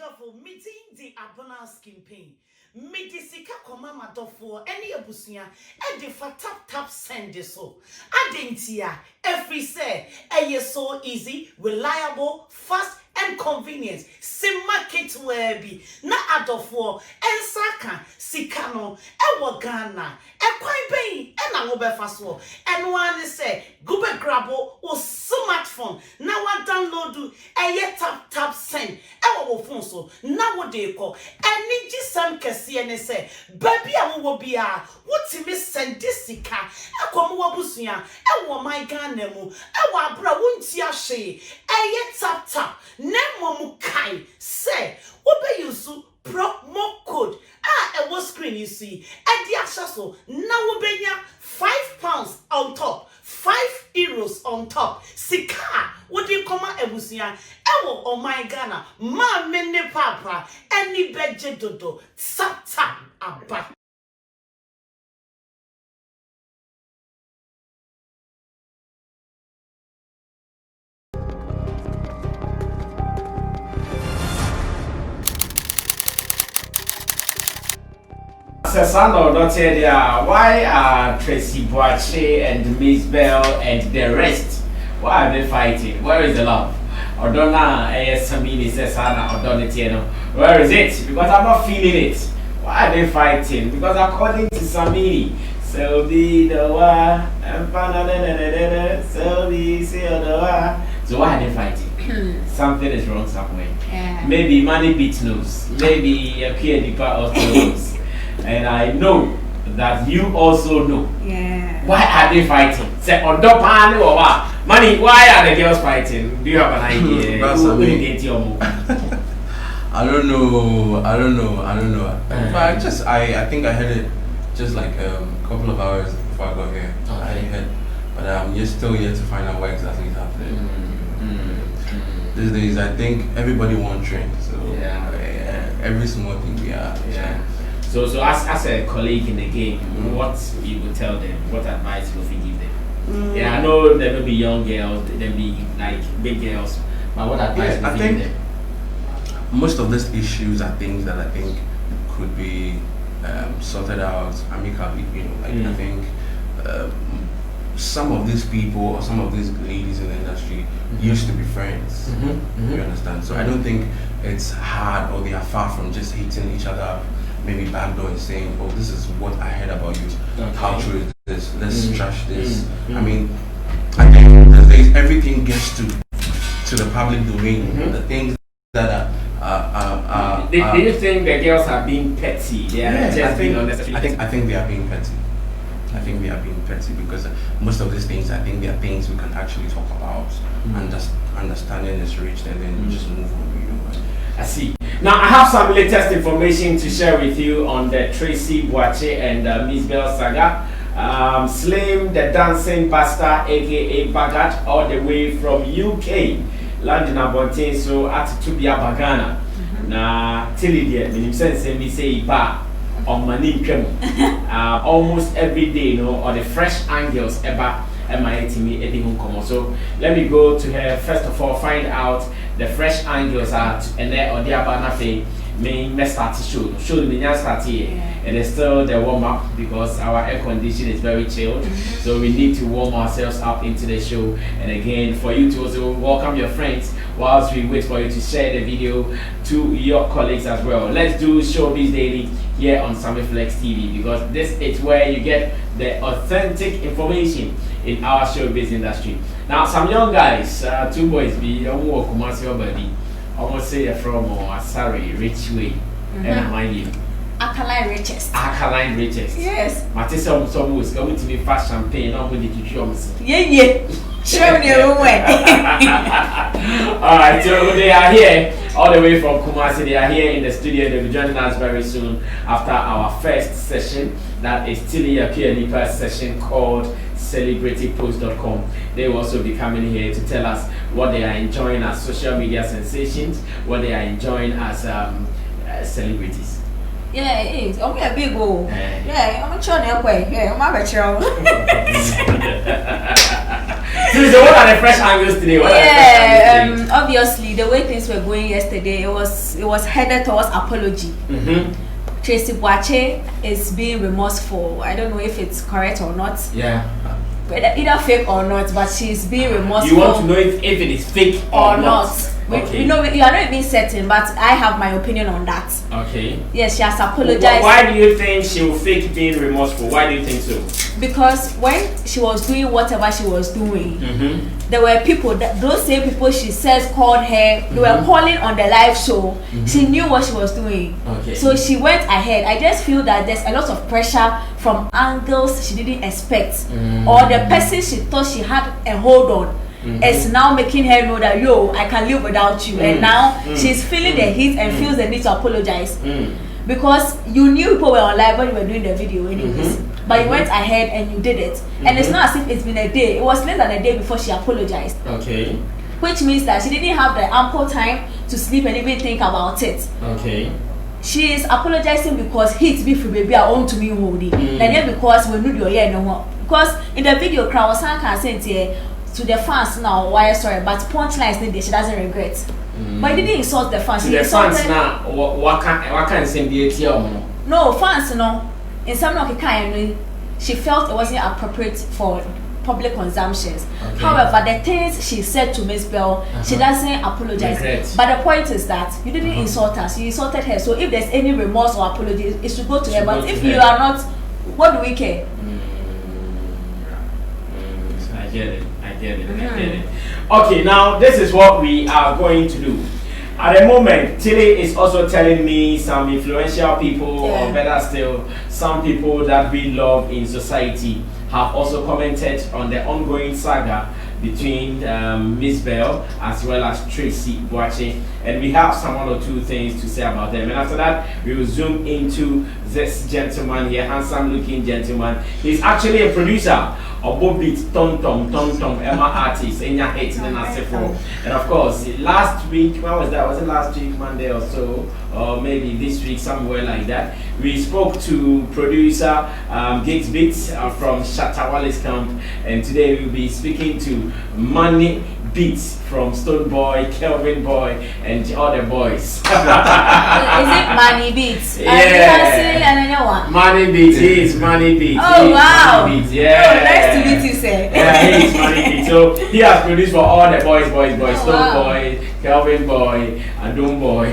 dofo meeting the abona skin pain. Medisika koma madofo any abusia e de fa tap send so. Adentia every say so easy, reliable, fast and convenient. Sim market webi na adofo ensaka sikano e Ghana e kwan ben e na wo be fa so e no an say go be grabo o smartphone na wa download tap send e wo phone so na wo de ko eni gisam kese ne say baby a wo bia wotimi send sika e kom wo busua e wo my Ghana mu e wo abra wonti ahwe tap Nemo kai say obe yusu promo code e was screen you see e di so na wo benya £5 on top €5 on top sika wo di koma ebusia e wo oh my Ghana ma me ne papa any beje dodo tap aba. Sesano, don't tell ya why are Tracy and Mzbel and the rest? Why are they fighting? Where is the love? Odona Sammy Sesana Odonetiano. Where is it? Because I'm not feeling it. Why are they fighting? Because according to Sammy, so be the one and so why are they fighting? Something is wrong somewhere. Yeah. Maybe Money Beatz knows. Maybe a kid also knows. And I know that you also know. Yeah. Why are they fighting? Say on top or what? Money, why are the girls fighting? Do you have an idea? I don't know. But I think I heard it just like a couple of hours before I got here. Okay. I heard, but I'm still yet to find out what exactly is happening. These days, I think everybody wants trend. So every small thing we are. Yeah. So as a colleague in the game, what you would tell them? What advice would you give them? Yeah, I know there will be young girls, there will be like big girls, but what advice would you give them? Most of these issues are things that I think could be sorted out amicably. I think some of these people or some of these ladies in the industry used to be friends. You understand? So I don't think it's hard or they are far from just hating each other up. Maybe backdoor and saying, "Oh, this is what I heard about you. Okay. How true is this? Let's trash this." I mean, I think these days everything gets to the public domain. The things that are. Do you think the girls are being petty? I think they are being petty. I think they are being petty because most of these things, I think they are things we can actually talk about, and just understanding is reached, and then we just move on. I see. Now I have some latest information to share with you on the Tracy and Mzbel saga. Slim the dancing bastard, aka Bagat, all the way from UK, landing abontin so at Tubia Bagana. Na tilly dear, minim sense me say ba on mani almost every day, or the fresh angles ever. So let me go to her first of all, find out the fresh angles at and then or the abanafe may start to show me start here. It is still the warm up because our air condition is very chilled, so we need to warm ourselves up into the show. And again, for you to also welcome your friends whilst we wait for you to share the video to your colleagues as well. Let's do Showbiz Daily here on Sammy Flex TV because this is where you get the authentic information in our showbiz industry. Now, some young guys, two boys, be almost say from sorry, rich way, and mind you. Alkaline riches. Alkaline riches. Yes. Matissa some was going to be fast champagne, not with the shows. Yeah. Show me your way. Alright, so they are here all the way from Kumasi. They are here in the studio. They'll be joining us very soon after our first session. That is Tilly Akianipa's session called celebritypost.com. They will also be coming here to tell us what they are enjoying as social media sensations, what they are enjoying as celebrities. Yeah, it is. Okay, a big goal. Yeah, I'm a chon way. Yeah, I'm a child. So what are the fresh angles today? What Yeah, obviously the way things were going yesterday, it was headed towards apology. Tracy Boache is being remorseful. I don't know if it's correct or not. Yeah. Either fake or not, but she's being remorseful. You want to know if it is fake or not? Okay. You know, you are not even certain, but I have my opinion on that. Okay. Yes, she has apologized. Why do you think she will fake being remorseful? Why do you think so? Because when she was doing whatever she was doing, there were people, those same people she says called her, they were calling on the live show. She knew what she was doing. Okay. So she went ahead. I just feel that there's a lot of pressure from angles she didn't expect. Or the person she thought she had a hold on. Is now making her know that I can live without you, and now she's feeling the heat and feels the need to apologize because you knew people were on live when you were doing the video anyways, but you went ahead and you did it, and it's not as if it's been a day. It was less than a day before she apologized. Okay. Which means that she didn't have the ample time to sleep and even think about it. Okay. She is apologizing because heat be free baby I want to me holding, and because we knew your no because in the video crowd was saying to the fans now, why sorry, but punchlines she doesn't regret. But he didn't insult the fans. To the fans now, what can send the no fans no. In some kind, she felt it wasn't appropriate for public consumptions. Okay. However, the things she said to Mzbel, she doesn't apologize. Regret. But the point is that you didn't insult us, you insulted her. So if there's any remorse or apology, it should go to her. But if you are not, what do we care? I get it. I get it. Okay, now this is what we are going to do. At the moment, Tilly is also telling me some influential people, or better still, some people that we love in society have also commented on the ongoing saga between Mzbel as well as Tracy Boache, and we have some one or two things to say about them. And after that, we will zoom into this gentleman here, handsome looking gentleman. He's actually a producer of Beatz, Tom, Emma artist, Enya Hate, and of course, last week, when was that? Was it last week, Monday or so? Or maybe this week, somewhere like that. We spoke to producer Beatz from Shatawale's camp, and today we'll be speaking to Monie Beatz from Stone Boy, Kelvin Boy, and the other boys. Is it Monie Beatz? Yeah. Monie Beatz. He is Monie Beatz. Oh wow! Beatz. Yeah. Oh, nice to meet you, sir. Yeah, he is Monie Beatz. So he has produced for all the boys, Stone Boy, Kelvin Boy, and Doom Boy,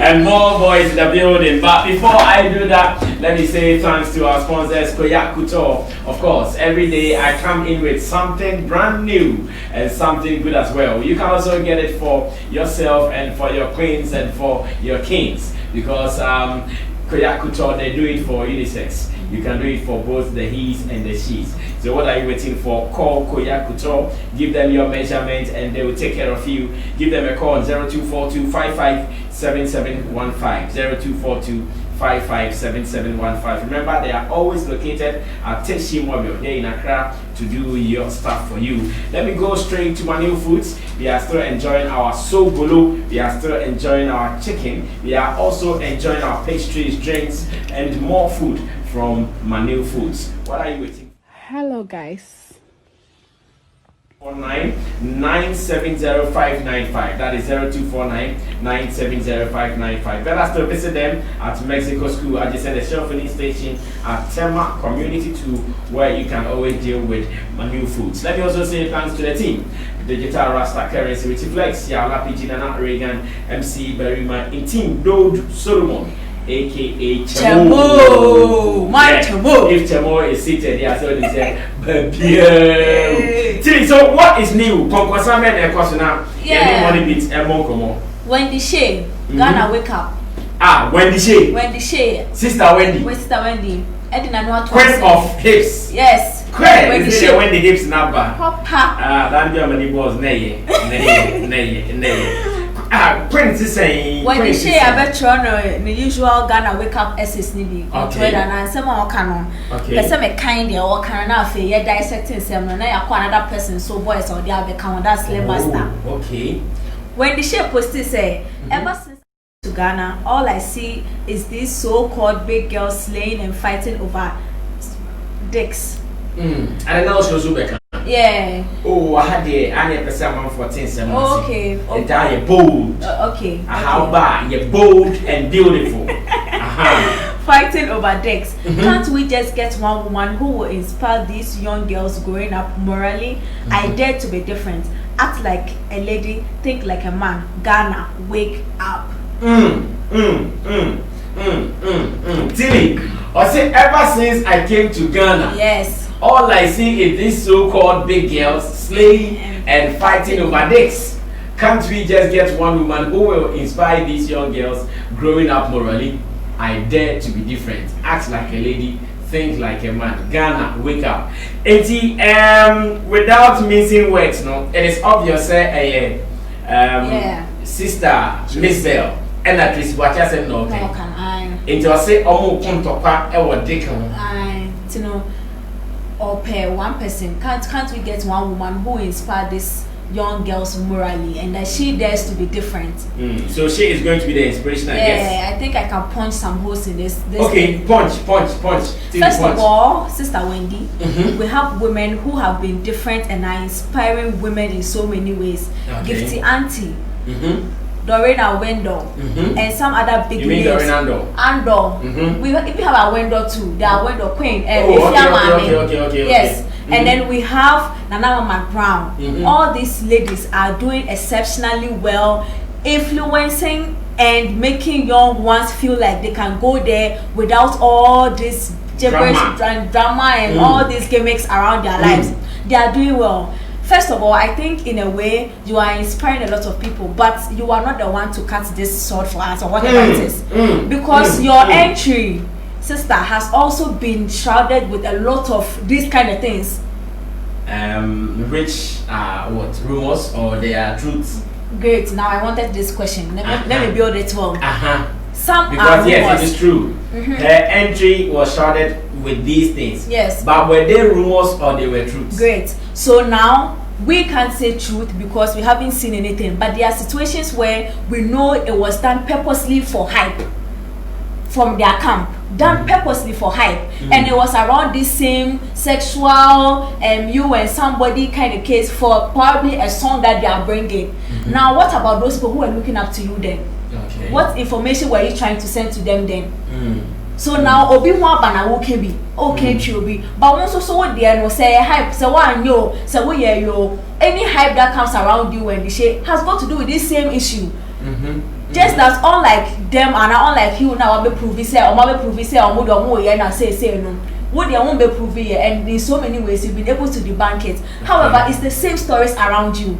and more boys in the building. But before I do that, let me say thanks to our sponsors, Koyak Couture. Of course, every day I come in with something brand new and something good as well. You can also get it for yourself and for your queens and for your kings, because Koyak Couture, they do it for unisex. You can do it for both the he's and the she's. So what are you waiting for? Call Koyak Couture, give them your measurement, and they will take care of you. Give them a call on 0242 557715. 0242 557715. Remember, they are always located at Teshi Mobile here in Accra to do your stuff for you. Let me go straight to Manu Foods. We are still enjoying our sobolo. We are still enjoying our chicken. We are also enjoying our pastries, drinks, and more food from Manu Foods. What are you waiting for? Hello, guys. 970-595. That is 0249-970-595. Better still visit them at Mexico School adjacent the Shell filling station at Tema Community 2, where you can always deal with Manu Foods. Let me also say thanks to the team. Digital Rasta Currency, Richie Flex, Yala PG, Nana Reagan, MC Berryman, in Team Dode Solomon, aka Chemo. My Chemo. If Chemo is seated, yeah, so they say, so what is new? Conquasame and Equasuna, Monie Beatz, and Moncomo. Wendy Shea, Ghana wake up. Ah, Wendy Shea. Wendy Shea. Sister Wendy. Sister Wendy. Queen of hips. Yes. Queen. Wendy Shea. Wendy hips number. Papa. That girl many balls. Nay. Prince is saying. Wendy Shea, I bet you the usual Ghana wake up SS nibi. Okay. And some more canon. Okay. There's some kind of or can enough. You're dissecting some. Now you another person. So boys or the other count that slave master. Okay. Wendy Shea posted say ever since to Ghana, all I see is these so-called big girls slaying and fighting over dicks. I don't know what's your Yeah. Oh, I had the annual person 14 7. Okay. Okay. You're bold. Okay. How about you're bold and beautiful? Fighting over decks. Can't we just get one woman who will inspire these young girls growing up morally? I dare to be different. Act like a lady, think like a man. Ghana, wake up. Tilly, I say ever since I came to Ghana, Yes. all I see is these so-called big girls slaying and fighting over dicks. Can't we just get one woman who will inspire these young girls growing up morally? I dare to be different. Act like a lady, think like a man. Ghana, wake up. Without missing words, no, it is obvious. Sister Mzbel and Tracy, what I said no. How can I? It was say omo kuntopa e wo dikan. You know, or pair one person. Can't we get one woman who inspire this young girls morally and that she dares to be different? So she is going to be the inspiration, I guess. Yeah, I think I can punch some holes in this okay, thing. punch. First of all, Sister Wendy, we have women who have been different and are inspiring women in so many ways. Okay. Gifty Auntie, Dorena Wendell, and some other big you mean names. Andor? We even have a Wendell too. They are Wendell Queen. Okay. Yes. And then we have Nana Mama Brown. All these ladies are doing exceptionally well, influencing and making young ones feel like they can go there without all this gibberish and drama and all these gimmicks around their lives. They are doing well. First of all, I think in a way you are inspiring a lot of people, but you are not the one to cut this sword for us or whatever it is. Because your entry, sister, has also been shrouded with a lot of these kind of things. Which are what? Rumors or they are truths? Great. Now I wanted this question. Let me build it well. Some because are yes, rumors. it is true. Her entry was shrouded with these things. Yes. But were they rumors or they were truths? Great. So now we can't say truth because we haven't seen anything. But there are situations where we know it was done purposely for hype from their camp. Done purposely for hype. And it was around this same sexual you and somebody kind of case for probably a song that they are bringing. Now what about those people who are looking up to you then? Okay. What information were you trying to send to them then? So now obi one bana wo can be okay obi but once so what there no say hype say one yo say we hear yo any hype that comes around you when the shit has got to do with this same issue. Just that unlike them and unlike you now be prove say or ma be prove say or mo here na say no what they won't be prove here, and in so many ways you've been able to debunk it. However, it's the same stories around you.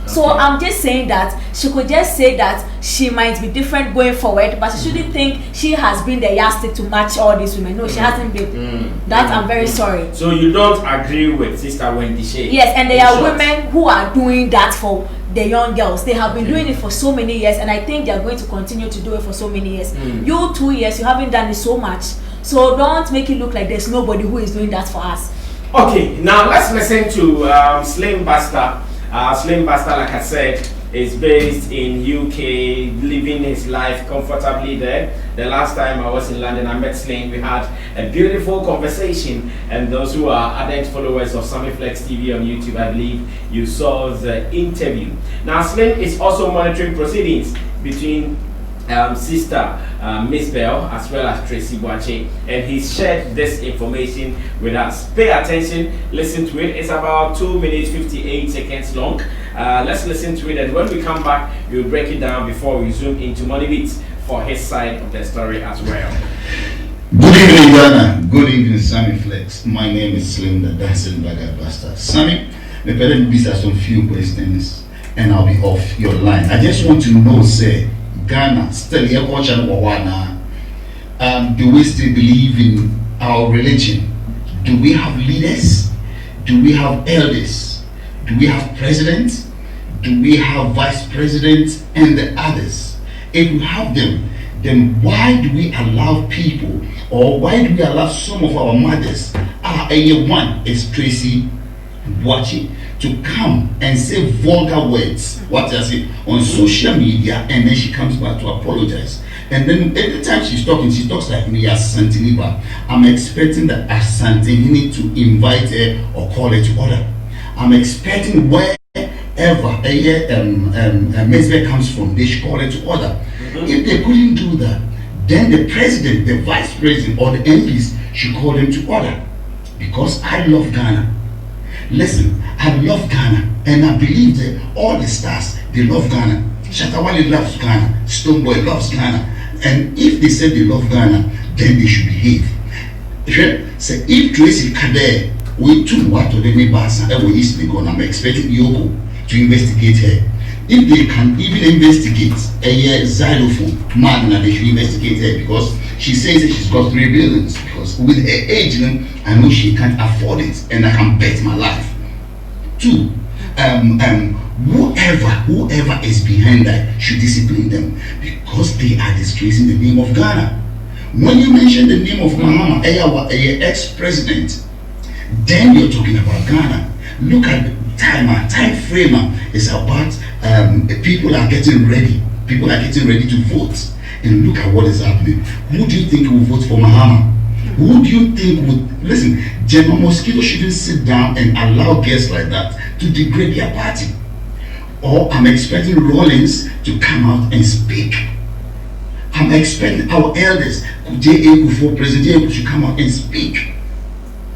So I'm just saying that she could just say that she might be different going forward, but she shouldn't think she has been the yardstick to match all these women. No, she hasn't been. That I'm very sorry. So you don't agree with Sister Wendy Shea? Yes, and there are women who are doing that for the young girls. They have been doing it for so many years, and I think they are going to continue to do it for so many years. You 2 years, you haven't done it so much. So don't make it look like there's nobody who is doing that for us. Okay, now let's listen to Slim Basta. Slim Basta, like I said, is based in UK, living his life comfortably there. The last time I was in London, I met Slim. We had a beautiful conversation, and those who are ardent followers of Sammy Flex TV on YouTube, I believe you saw the interview. Now, Slim is also monitoring proceedings between Sister Mzbel as well as Tracy Boache, and he shared this information with us. Pay attention, listen to it. It's about 2 minutes 58 seconds long. Let's listen to it, and when we come back, we'll break it down before we zoom into Monie Beatz for his side of the story as well. Good evening, Ghana. Good evening, Sammy Flex. My name is Slim, the dancing black bastard. Sammy, the parent beats us some few questions, and I'll be off your line. I just want to know, say, Ghana, still here, do we still believe in our religion? Do we have leaders? Do we have elders? Do we have presidents? Do we have vice presidents and the others? If we have them, then why do we allow people, or why do we allow some of our mothers, one is Tracy watching, to come and say vulgar words, what I say, on social media, and then she comes back to apologize. And then every time she talks like me as Santiniba. I'm expecting that Asantini to invite her or call her to order. I'm expecting wherever Mzbel comes from, they should call it to order. If they couldn't do that, then the president, the vice president, or the MPs should call them to order. Because I love Ghana. Listen, I love Ghana, and I believe that all the stars, they love Ghana. Shatawale loves Ghana. Stonebwoy loves Ghana. And if they say they love Ghana, then they should behave. So if Tracy Kader, we too what to the Basa, and we East Legon, I'm expecting Yoko to investigate her. If they can even investigate a xylophone man, they should investigate her, because she says that she's got 3 billions. Because with her age, I know she can't afford it, and I can bet my life. 2, whoever is behind that should discipline them, because they are disgracing the name of Ghana. When you mention the name of Mahama, ex-president, then you're talking about Ghana. Look at the time frame is about people are getting ready. People are getting ready to vote. And look at what is happening. Who do you think will vote for Mahama? Who do you think would listen? General Mosquito shouldn't sit down and allow guests like that to degrade their party. Or I'm expecting Rawlings to come out and speak. I'm expecting our elders, before President should come out and speak.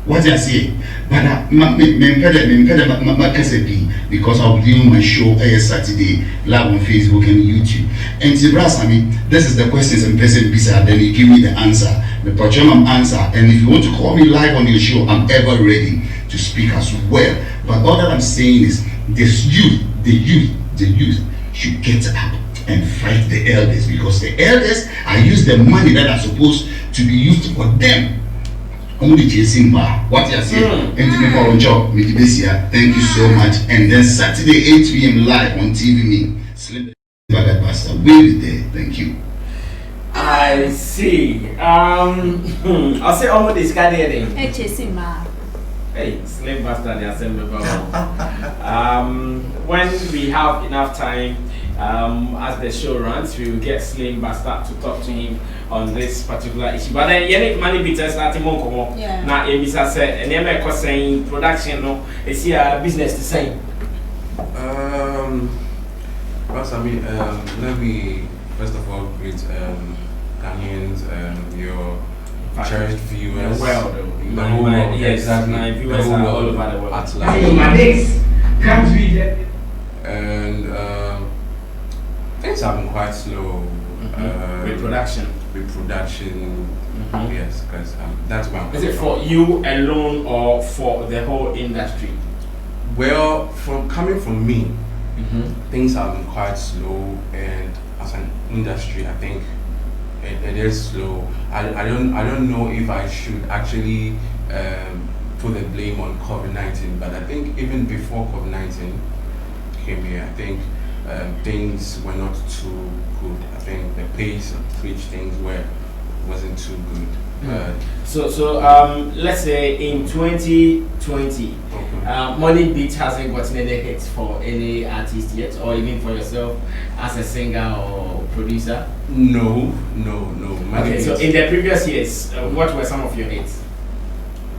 What I say? But because I'll be doing my show every Saturday live on Facebook and YouTube. And Sammy, this is the questions and person beside, then you give me the answer. The patronum answer. And if you want to call me live on your show, I'm ever ready to speak as well. But all that I'm saying is this the youth should get up and fight the elders, because the elders are using the money that are supposed to be used for them. Only chasing bar. What you say? And job. Thank you so much. And then Saturday 8 p.m. live on TV. Me Slim Bagat Pastor will be there. Thank you. I see. I'll say almost this guy there. Hey, chasing ma. Hey, Slim Bastard, the assembly. When we have enough time, as the show runs, we will get Slim Bastard to talk to him on this particular issue. But then, you need money Beatz starting more. Now, Emisa said, and Emma was saying production, no, it's here business the same. Well, Sammy, let me first of all greet Ghanaians, your cherished viewers. Well, yes, exactly. My viewers are all over the world. At large. And things have been quite slow. Reproduction, yes, because that's one. Is it for you alone or for the whole industry? Well, coming from me, things have been quite slow, and as an industry, I think it is slow. I don't know if I should actually put the blame on COVID-19, but I think even before COVID-19 came here, I think things were not too good. I think the pace at which things wasn't too good. So let's say in 2020, Monie Beatz hasn't gotten any hits for any artist yet, or even for yourself as a singer or producer? No. Okay, so in the previous years, what were some of your hits?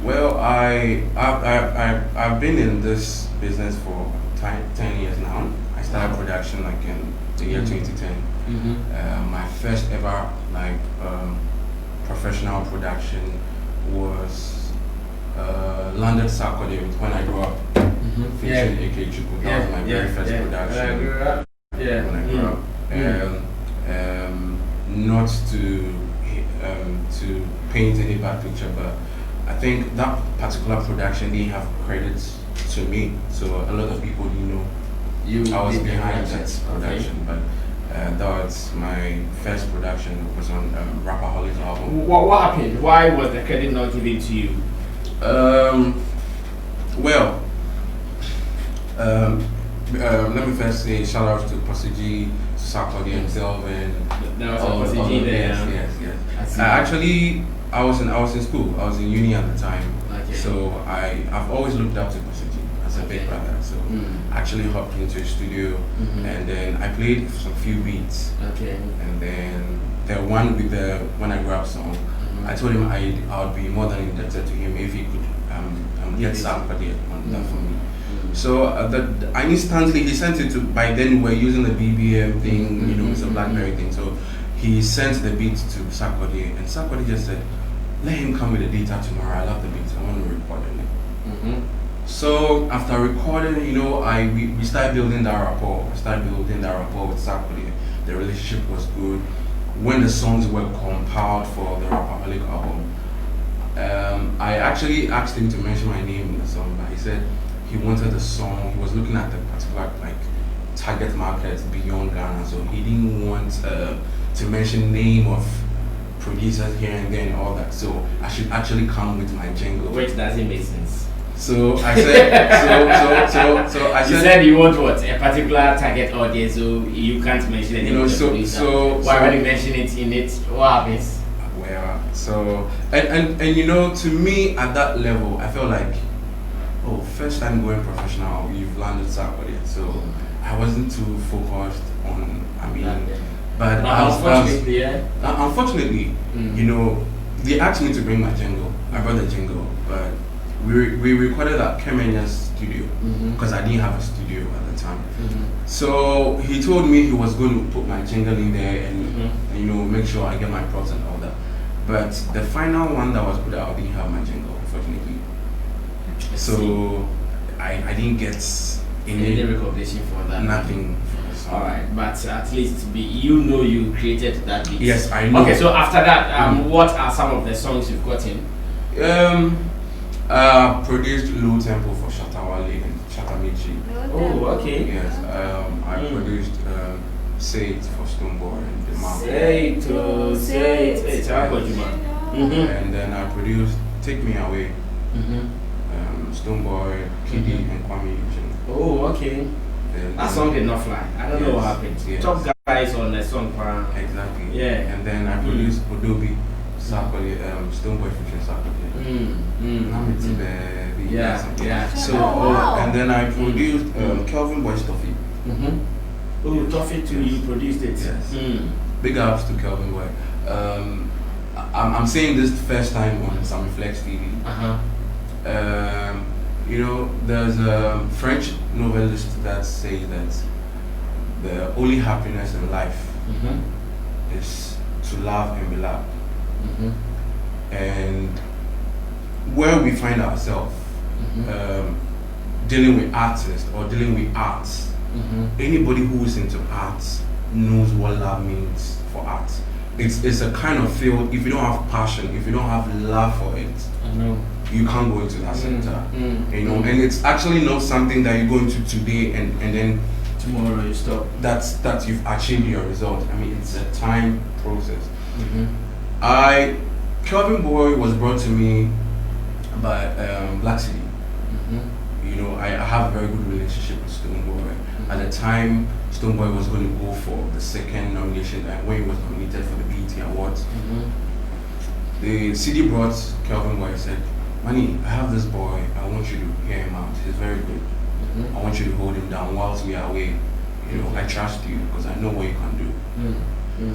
Well, I've been in this business for 10 years now. I started production like in the year 2010. My first ever professional production was London Sarkodie when I grew up. Featuring AK Chuku. That was my very first production. When I grew up. Not to paint any bad picture, but I think that particular production didn't have credits to me, so a lot of people didn't know I was behind that production. But that was my first production. It was on Rapperholik's album. What happened? Why was the credit not given to you? Let me first say shout out to Pasiji, Sarkodie himself, and there was a Pasiji there. Yes. Actually, I was in school. I was in uni at the time. Okay. So I've always looked up to Pasiji as a big brother. So I actually hopped into a studio, and then I played some few beats. Okay. And then the one with the When I Grew Up song, I told him I would be more than indebted to him if he could get Sarkodie on that for me. So I instantly, he sent it to, by then we were using the BBM thing, you know, it's a BlackBerry thing. So he sent the beat to Sakode, and Sakode just said, let him come with the data tomorrow. I love the beat, I want to record it. So after recording, you know, we started building that rapport. We started building that rapport with Sakode. The relationship was good. When the songs were compiled for the Rapaholic album, I actually asked him to mention my name in the song, but he said he wanted the song. He was looking at the particular like target market beyond Ghana, so he didn't want to mention name of producers here and there and all that. So I should actually come with my jingle. Which doesn't make sense. So I said, so I said. You said you want what, a particular target audience, so you can't mention it. You know, so why would you mention it in it? What happens? Well, so and you know, to me at that level, I felt like, oh, first time going professional, you've landed somebody. So I wasn't too focused on. I mean, but unfortunately, you know, they asked me to bring my jingle. I brought the jingle, but we recorded at Kemenya's studio because I didn't have a studio at the time. So he told me he was going to put my jingle in there and you know, make sure I get my props and all that. But the final one that was put out didn't have my jingle, unfortunately. So I didn't get any recognition for that. Nothing. Alright, but at least you know you created that beat. Yes, I know. Okay, so after that, what are some of the songs you've gotten? Produced Low Tempo for Shatawale and Shatamichi. Oh, okay. Yes, I produced Say It for Stoneboy and the Mouth. Say it. And then I produced Take Me Away, Stoneboy, Kiddy, and Kwame Eugene. Oh, okay. That song did not fly. I don't know what happened. Yes. Top guys on the song. Exactly. Yeah. And then I produced Odobi, Sakode, Stoneboy featuring Sakode. Yeah. So and then I produced Kelvin Boy's Toffee. Oh, Toffee too. You produced it. Yes. Big ups to Kelvin Boy. I'm saying this the first time on Sammy Flex TV. You know, there's a French novelist that says that the only happiness in life is to love and be loved. And where we find ourselves dealing with artists or dealing with arts, anybody who is into arts knows what love means for art. It's a kind of field, if you don't have passion, if you don't have love for it, you can't go into that sector. You know, and it's actually not something that you go into today and then tomorrow you stop. That you've achieved your result. I mean, it's a time process. Kelvin Boy was brought to me by Black City. You know, I have a very good relationship with Stoneboy. At the time, Stoneboy was going to go for the second nomination, when he was nominated for the BET Awards. The CD brought Kelvin Boy and said, Monie, I have this boy, I want you to hear him out, he's very good. I want you to hold him down whilst we are away. You know, I trust you because I know what you can do.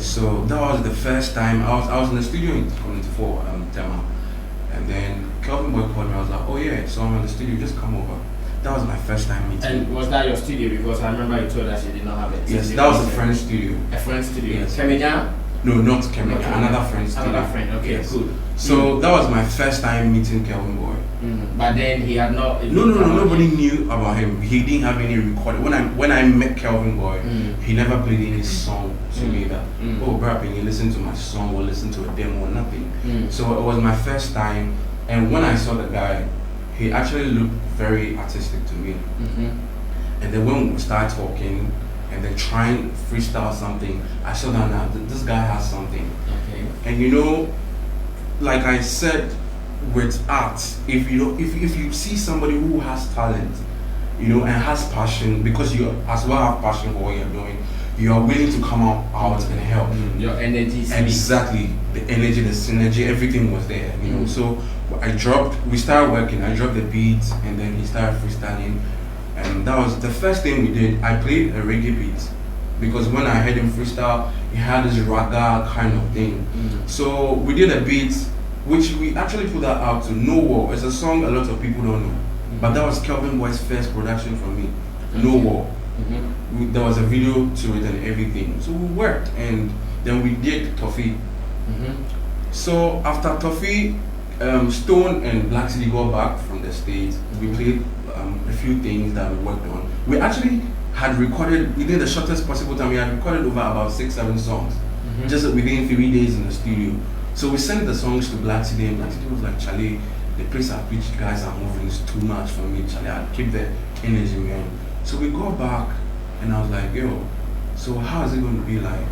So that was the first time I was in the studio in 24 Tema. And then Kelvin Boy called me, I was like, oh yeah, so I'm in the studio, just come over. That was my first time meeting. And was that your studio? Because I remember you told us you did not have it. Yes, that was a friend's studio. A friend's studio? Yes. Kemija? No, not Kemija, another friend's studio. Another friend, okay, yes. Cool. So that was my first time meeting Kelvin Boy. But then he had not... No, nobody knew about him. He didn't have any recording. When I met Kelvin Boy, he never played any song to me that, oh, bro, you listen to my song or listen to a demo or nothing. So it was my first time, and when I saw the guy, he actually looked very artistic to me. And then when we started talking and then trying to freestyle something, I saw that now this guy has something. And you know, like I said with art, if you see somebody who has talent, you know, and has passion, because you as well have passion for what you're doing, you are willing to come out and help. Your energy. Exactly, the energy, the synergy, everything was there. You know, so we started working. I dropped the beats, and then he started freestyling, and that was the first thing we did. I played a reggae beat because when I heard him freestyle, he had this raga kind of thing. So we did a beat, which we actually put that out to No War. It's a song a lot of people don't know. But that was Kelvin Boy's first production for me. No War. There was a video to it and everything. So we worked, and then we did Toffee. So after Toffee, Stone and Black City got back from the States. We played a few things that we worked on. We actually had recorded, within the shortest possible time, we had recorded over about 6-7 songs, just within 3 days in the studio. So we sent the songs to Black City, and Black City was like, Charlie, the place at which you guys are moving is too much for me, Charlie. I'll keep the energy, man. So we got back, and I was like, yo, so how is it going to be like?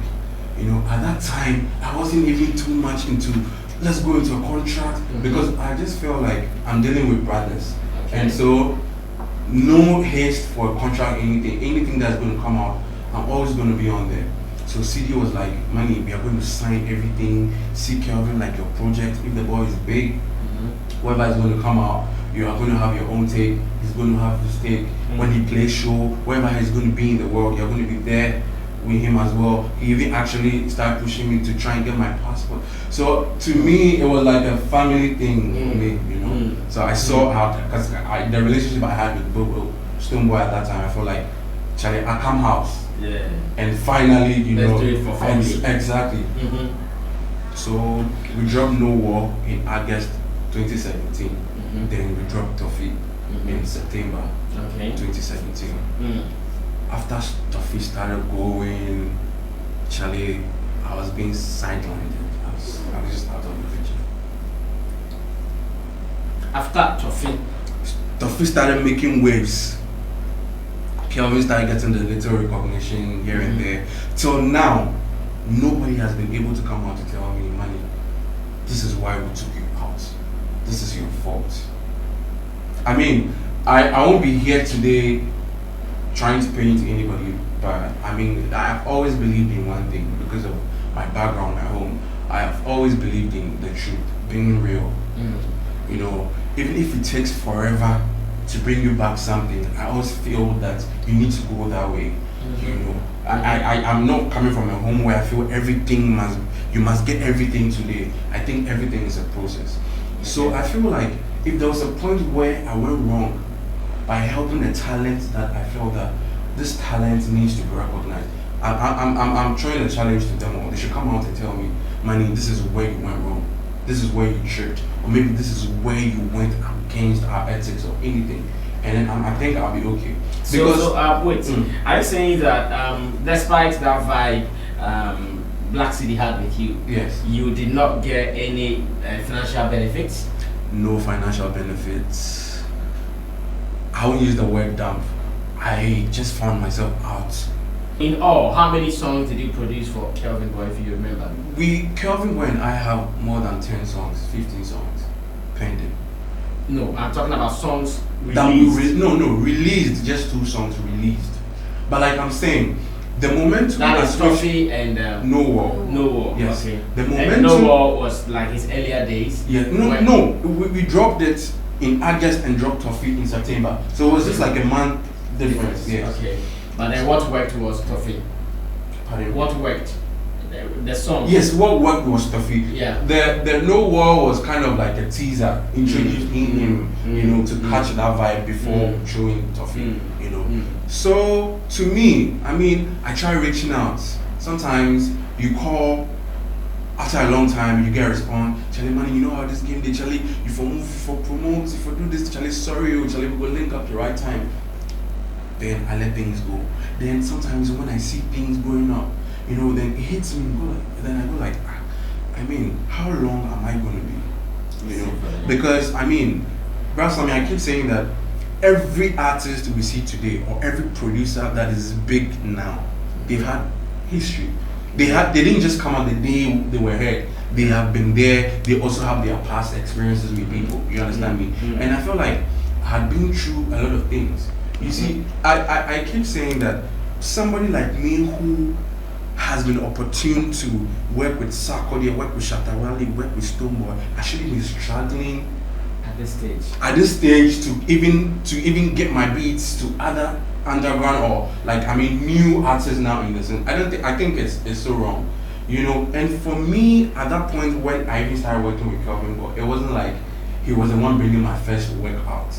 You know, at that time, I wasn't even too much into, let's go into a contract, because I just felt like I'm dealing with brothers. And so, no haste for a contract, anything that's going to come out, I'm always going to be on there. So CD was like, Monie, we are going to sign everything, see Kelvin like your project, if the boy is big, whoever is going to come out, you are going to have your own take, he's going to have his take. When he plays show, wherever he's going to be in the world, you're going to be there with him as well. He even actually started pushing me to try and get my passport. So to me, it was like a family thing for me, you know. So I saw how, because the relationship I had with Bobo Stoneboy at that time, I felt like, Charlie, I come house. Yeah. And finally, you Let's know, do it for family. Exactly. So we dropped No War in August 2017. Then we dropped Toffee in September 2017. After Toffee started going, Charlie, I was being sidelined. I was just out of the picture. After Toffee started making waves. Kelvin started getting the little recognition here and there. Till now, nobody has been able to come out to tell me, Monie, this is why we took you out. This is your fault. I mean, I won't be here today trying to paint anybody, but I mean, I've always believed in one thing because of my background at home. I have always believed in the truth, being real. You know, even if it takes forever to bring you back something, I always feel that you need to go that way. You know, I'm not coming from a home where I feel you must get everything today. I think everything is a process. So I feel like if there was a point where I went wrong by helping the talent that I felt that this talent needs to be recognized, I'm trying to challenge to them all. They should come out and tell me, Monie, this is where you went wrong. This is where you tripped. Or maybe this is where you went against our ethics or anything. And then I think I'll be okay. Because, wait, are you saying that despite that vibe Black City had with you, yes, you did not get any financial benefits? No financial benefits. I won't use the word dump. I just found myself out. In all, how many songs did you produce for Kelvin Boy, if you remember? Kelvin Boy and I have more than 10 songs, 15 songs pending. No, I'm talking about songs released. Released, just 2 songs released. But like I'm saying, the momentum that is Toffee and No War. No War. Yes. Okay. The momentum. And No War was like his earlier days. Yeah. We dropped it in August and dropped Toffee in September. So it was just like a month difference. Yes. Okay. But then what worked was Toffee. Pardon? What worked? The song. Yes, what worked was Toffee. Yeah. The No War was kind of like a teaser, introducing him, you know, to catch that vibe before showing Toffee, you know. So to me, I mean, I try reaching out. Sometimes you call after a long time, you get a response. Charlie, man, you know how this game did, Charlie. You for move, for promote, if you do this, Charlie, sorry, Charlie, we will link up the right time. Then I let things go. Then sometimes when I see things going up, you know, then it hits me. Then I go like, I mean, how long am I going to be? You know, because I mean, Sammy, I keep saying that every artist we see today, or every producer that is big now, they've had history. They didn't just come out the day they were heard. They have been there. They also have their past experiences with people. You understand me? And I feel like I had been through a lot of things. You see, I keep saying that somebody like me who has been opportune to work with Sarkodie, work with Shatawale, work with Stoneboy, actually been struggling at this stage to even get my beats to other underground or like new artists now in the scene. I think it's so wrong, you know. And for me at that point when I even started working with Kelvin, it wasn't like he was the one bringing my first work out.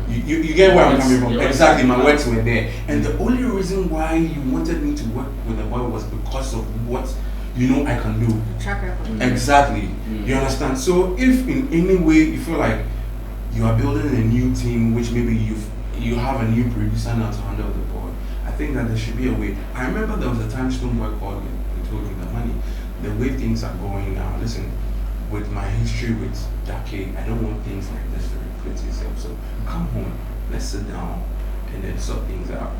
You get where I'm coming from? Yeah. Exactly, my words were there. And the only reason why you wanted me to work with the boy was because of what I can do. Track record. Exactly. You understand? So if in any way you feel like you are building a new team, which maybe you have a new producer now to handle the boy, I think that there should be a way. I remember there was a time Stoneboy called me and told me that, Monie, the way things are going now, listen, with my history with Dake, I don't want things like this to repeat itself. So come home, let's sit down and then sort things out.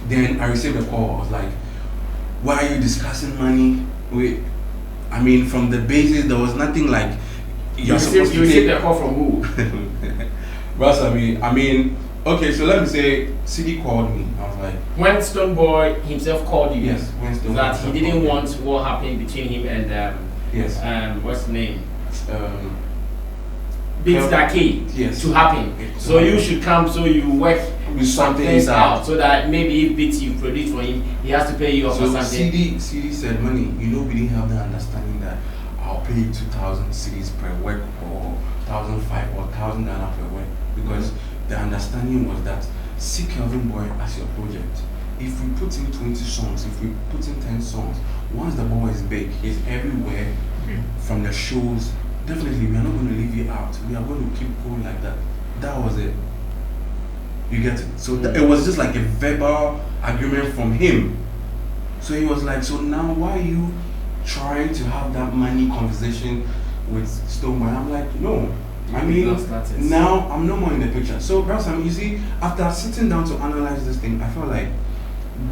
Then I received a call. I was like, why are you discussing money? From the basis, there was nothing like You received a call from who? Bro, okay, so let me say, CD called me. I was like, when Stoneboy himself called you, yes, when Stoneboy that he didn't want what happened between him and yes, what's the name? Beatz Dake to happen. So you should come, so you work with something out, so that maybe if Beatz you produce for him, he has to pay you off or something. CD said, Monie, we didn't have the understanding that I'll pay you 2,000 cedis per work or 1,500 or 1,000 Ghana per work, because the understanding was that see Kelvin Boy as your project. If we put in 20 songs, if we put in 10 songs, once the boy is big, he's everywhere from the shows. Definitely, we are not going to leave you out. We are going to keep going like that. That was it. You get it? So it was just like a verbal agreement from him. So he was like, so now why are you trying to have that money conversation with Stoneboy? I'm like, no. Now I'm no more in the picture. So, you see, after sitting down to analyze this thing, I felt like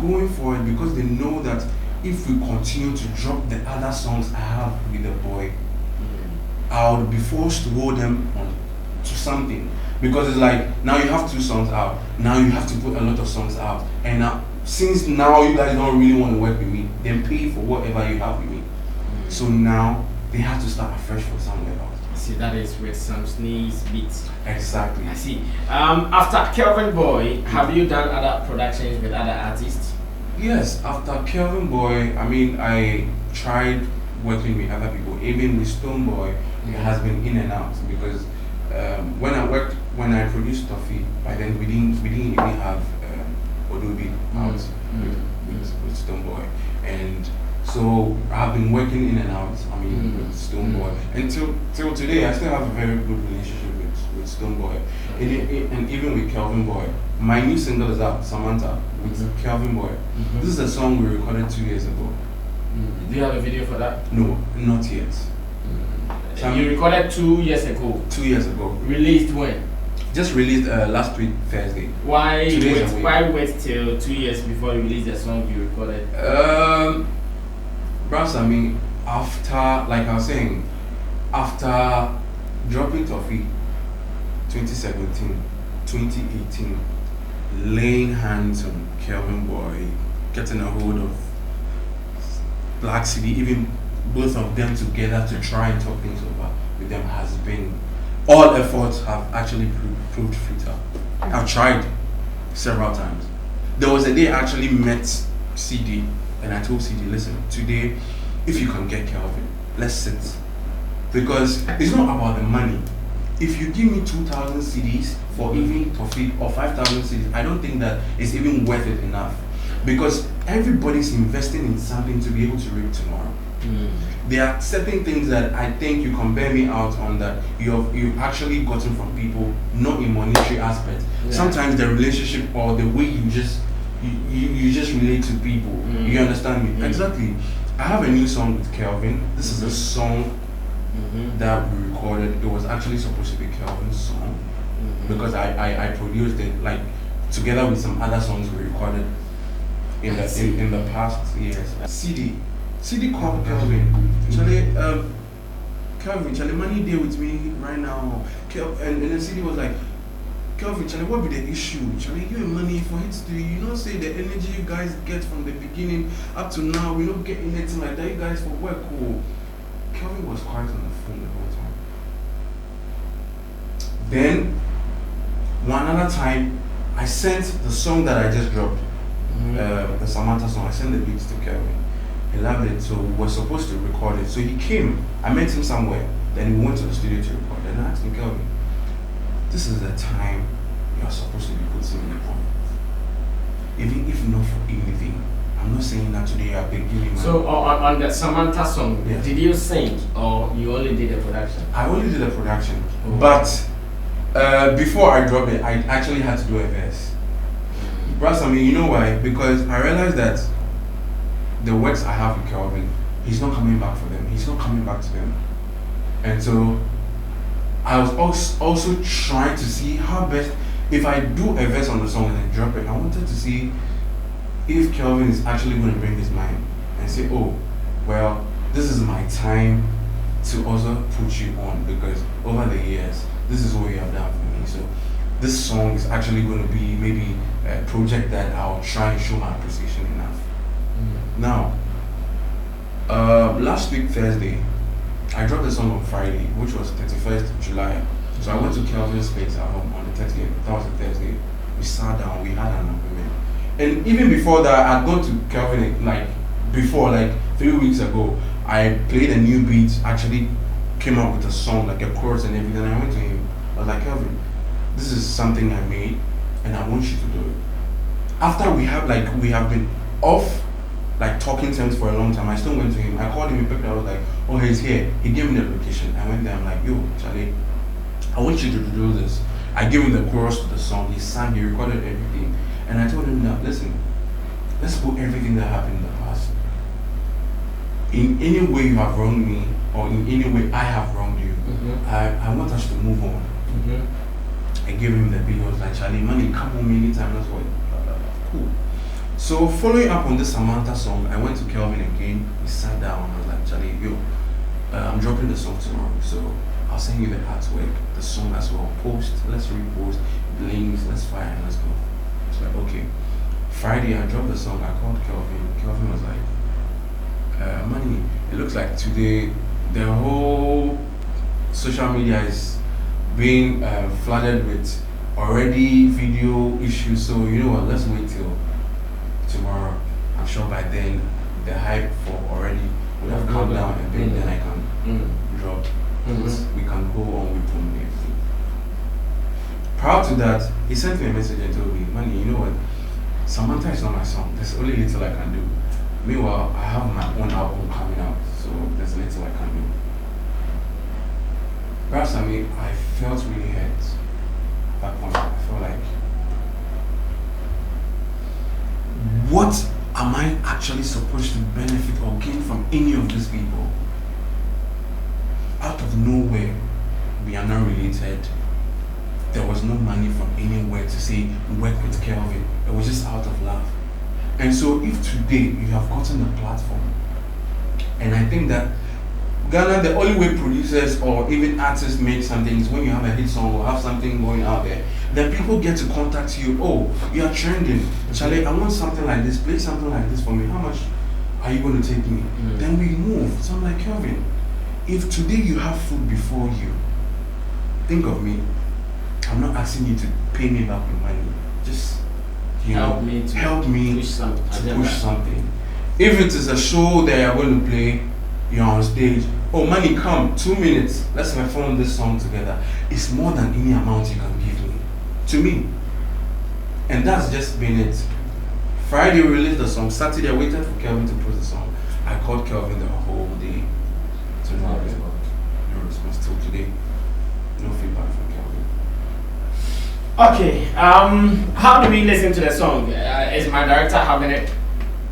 going forward, because they know that if we continue to drop the other songs I have with the boy, I would be forced to hold them on to something. Because it's like, now you have 2 songs out, now you have to put a lot of songs out, and now, since now you guys don't really want to work with me, then pay for whatever you have with me. So now they have to start afresh from somewhere else. See, that is with some sneeze beats. Exactly. I see. After Kelvin Boy, have you done other productions with other artists? Yes, after Kelvin Boy, I tried working with other people. Even with Stoneboy, it has been in and out, because when I produced Toffee, by then we didn't even have Odobi out with Stoneboy, and so I've been working in and out. With Stoneboy, and till today, I still have a very good relationship with Stoneboy, and even with Kelvin Boy. My new single is out, Samantha, with Kelvin Boy. This is a song we recorded 2 years ago. Do you have a video for that? No, not yet. You recorded 2 years ago. 2 years ago. Released when? Just released last week, Thursday. Why wait till 2 years before you release the song you recorded? After, like I was saying, after dropping Toffee 2017, 2018, laying hands on Kelvin Boy, getting a hold of Black City, even both of them together to try and talk things over with them, has been, all efforts have actually proved futile. I've tried several times. There was a day I actually met CD and I told CD, listen, today, if you can get Kelvin, let's sit. Because it's not about the money. If you give me 2,000 CDs for even Toffee or 5,000 CDs, I don't think that it's even worth it enough. Because everybody's investing in something to be able to reap tomorrow. There are certain things that I think you can bear me out on, that you've actually gotten from people, not in monetary aspect. Yeah. Sometimes the relationship or the way you just relate to people. You understand me? Exactly. I have a new song with Kelvin. This is a song that we recorded. It was actually supposed to be Kelvin's song, because I produced it like together with some other songs we recorded in the past years. CD called Kelvin. Kelvin, Charlie, money there with me right now. And then CD was like, Kelvin, Charlie, what be the issue? Charlie, you and money for it to, say the energy you guys get from the beginning up to now, we don't get anything like that. You guys for work, cool. Kelvin was quiet on the phone the whole time. Then, one other time, I sent the song that I just dropped, the Samantha song. I sent the beats to Kelvin. He loved it, so we were supposed to record it. So he came. I met him somewhere. Then we went to the studio to record. And I asked him, Kelvin, this is the time you are supposed to be putting in the point. Even if not for anything. I'm not saying that today I've been giving my... So on the Samantha song, Yeah. did you sing or you only did the production? I only did the production, Oh. but before I dropped it, I actually had to do a verse. Brass, I mean, you know why? Because I realized that the works I have with Kelvin, he's not coming back for them. He's not coming back to them. And so I was also trying to see how best, if I do a verse on the song and then drop it, I wanted to see if Kelvin is actually going to bring his mind and say, oh, well, this is my time to also put you on, because over the years, this is what you have done for me. So this song is actually going to be maybe a project that I'll try and show my appreciation enough. Now, last week Thursday, I dropped the song on Friday, which was 31st of July. So I went to Kelvin's place at home on the 30th. That was a Thursday. We sat down, we had an agreement. And even before that, I'd gone to Kelvin like 3 weeks ago. I played a new beat, actually came up with a song, like a chorus and everything. And I went to him, I was like, Kelvin, this is something I made and I want you to do it. After we have been off, like talking terms for a long time, I still went to him. I called him, he picked up, I was like, oh, he's here. He gave me the location. I went there, I'm like, yo, Charlie, I want you to do this. I gave him the chorus to the song, he sang, he recorded everything. And I told him that, listen, let's put everything that happened in the past. In any way you have wronged me, or in any way I have wronged you, I want us to move on. I gave him the beat, I was like, Charlie, money, come home anytime, that's what, cool. So following up on this Samantha song, I went to Kelvin again, we sat down, I was like, Charlie, yo, I'm dropping the song tomorrow, so I'll send you the artwork, the song as well, post, let's repost, links, let's fire and let's go. It's like, okay. Friday I dropped the song, I called Kelvin. Kelvin was like, Monie, it looks like today the whole social media is being flooded with already video issues, so you know what, let's wait till tomorrow. I'm sure by then the hype for already would have calmed down a bit, then I can drop. We can go on with Monie. Prior to that, he sent me a message and told me, Monie, you know what, Samantha is not my song. There's only little I can do. Meanwhile, I have my own album coming out, so there's little I can do. Perhaps I felt really hurt at that point. I felt like, what am I actually supposed to benefit or gain from any of these people? Out of nowhere, we are not related. There was no money from anywhere to say work with Kelvin. It was just out of love. And so if today you have gotten a platform, and I think that Ghana, the only way producers or even artists make something is when you have a hit song or have something going out there, then people get to contact you. Oh, you are trending. Charlie, I want something like this. Play something like this for me. How much are you going to take me? Then we move. So I'm like, Kelvin, if today you have food before you, think of me. I'm not asking you to pay me back with money. Just help me to push something. If it is a show that you're going to play, you're on stage. Oh, Monie, come 2 minutes. Let's perform this song together. It's more than any amount you can give me. To me. And that's just been it. Friday we released the song. Saturday I waited for Kelvin to post the song. I called Kelvin the whole day. To no response. No response till today. No feedback from Kelvin. Okay, how do we listen to the song? Is my director having it?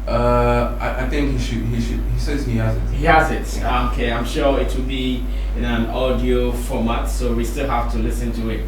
I think he should. He says he has it. He has it. Okay, I'm sure it will be in an audio format, so we still have to listen to it.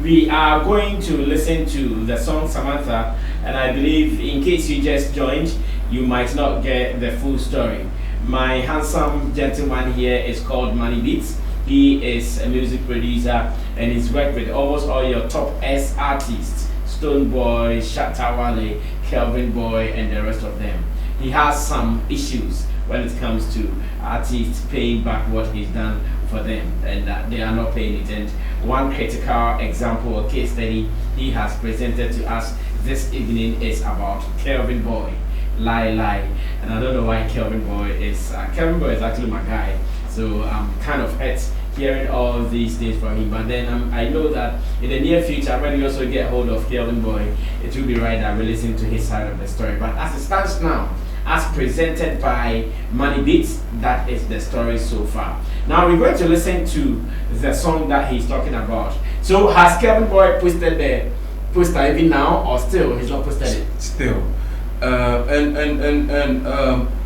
We are going to listen to the song Samantha, and I believe in case you just joined, you might not get the full story. My handsome gentleman here is called Beatz. He is a music producer and he's worked with almost all your top S artists, Stone Boy, Shatta Wale, Kelvin Boy, and the rest of them. He has some issues when it comes to artists paying back what he's done for them, and that they are not paying it. And one critical example or case study he has presented to us this evening is about Kelvin Boy, Lie. And I don't know why Kelvin Boy is actually my guy. So I'm kind of hurt hearing all these things from him. But then I know that in the near future, when we also get hold of Kelvin Boy, it will be right that we listen to his side of the story. But as it stands now, as presented by Monie Beatz, that is the story so far. Now we're going to listen to the song that he's talking about. So has Kelvin Boy posted the poster even now, or still he's not posted it? Still.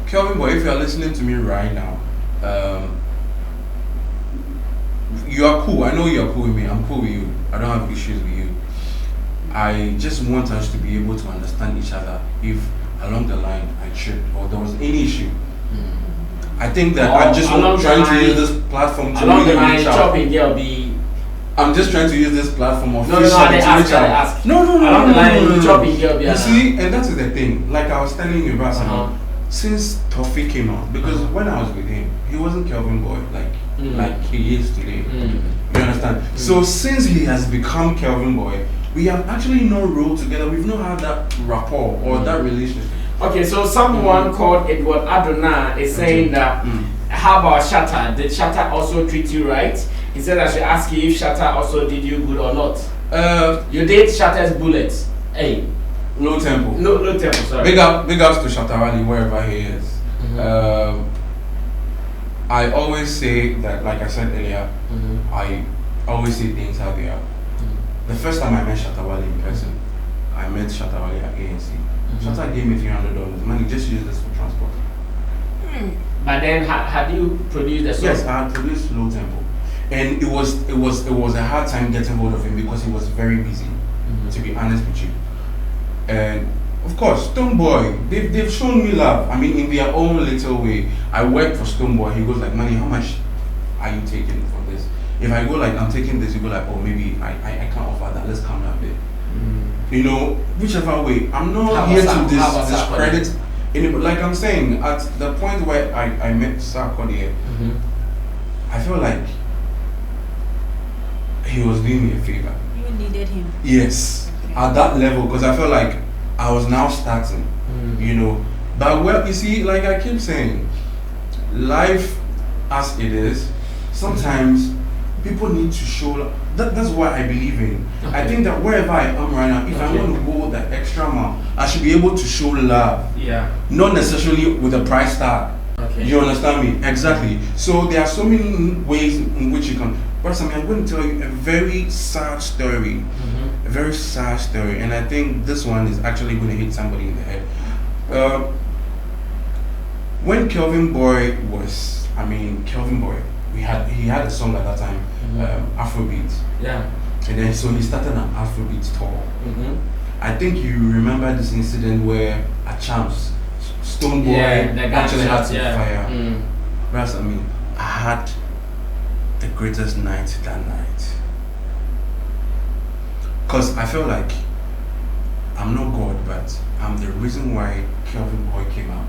Kelvin Boy, if you are listening to me right now, you are cool. I know you are cool with me. I'm cool with you. I don't have issues with you. I just want us to be able to understand each other. If along the line I tripped or there was any issue, I think that I'm just trying to use this platform to along the really line, reach out. chopping girl be. I'm just trying to use this platform of No, they ask. No. Along the line, chopping girl be. You see, and that is the thing. Like I was telling you about since Toffee came out, because when I was with him, he wasn't Kelvin Boy like he is today. You understand? So since he has become Kelvin Boy, we have actually not rolled together. We've not had that rapport or that relationship. Okay, so someone called Edward Adona is saying that how about Shatta? Did Shatta also treat you right? He said I should ask you if Shatta also did you good or not. You did Shatta's bullets. Hey. Low tempo. No tempo, sorry. Big ups to Shatawali wherever he is. I always say that, like I said earlier, I always say things how they are. The first time I met Shatawali in person, I met Shatawali at ANC. Shatta gave me $300. Man, he just used this for transport. But then, had you produced the song? Yes, I had produced Low Tempo, and it was a hard time getting hold of him because he was very busy. To be honest with you, and of course, Stoneboy, they've shown me love. I mean, in their own little way. I work for Stoneboy. He goes like, "Money, how much are you taking for this?" If I go like, "I'm taking this," you go like, "Oh, maybe I can't offer that. Let's come down a bit." You know, whichever way. I'm not here to discredit anybody. Like I'm saying, at the point where I met Sarkodie, I feel like he was doing me a favor. You needed him. Yes, at that level, because I felt like I was now starting, you know. But well, you see, like I keep saying, life as it is, sometimes people need to show love. That's what I believe in. I think that wherever I am right now, if I want to go that extra mile, I should be able to show love. Yeah. Not necessarily with a price tag. Okay. You understand me? Exactly. So there are so many ways in which you can. But Sammy, I'm going to tell you a very sad story. A very sad story. And I think this one is actually going to hit somebody in the head. When Kelvin Boy he had a song at that time, Afrobeat. Yeah. And then so he started an Afrobeat tour. I think you remember this incident where at Champs, Stoneboy actually had to fire. Whereas I had the greatest night that night. Because I felt like I'm not God, but I'm the reason why Kelvin Boy came out.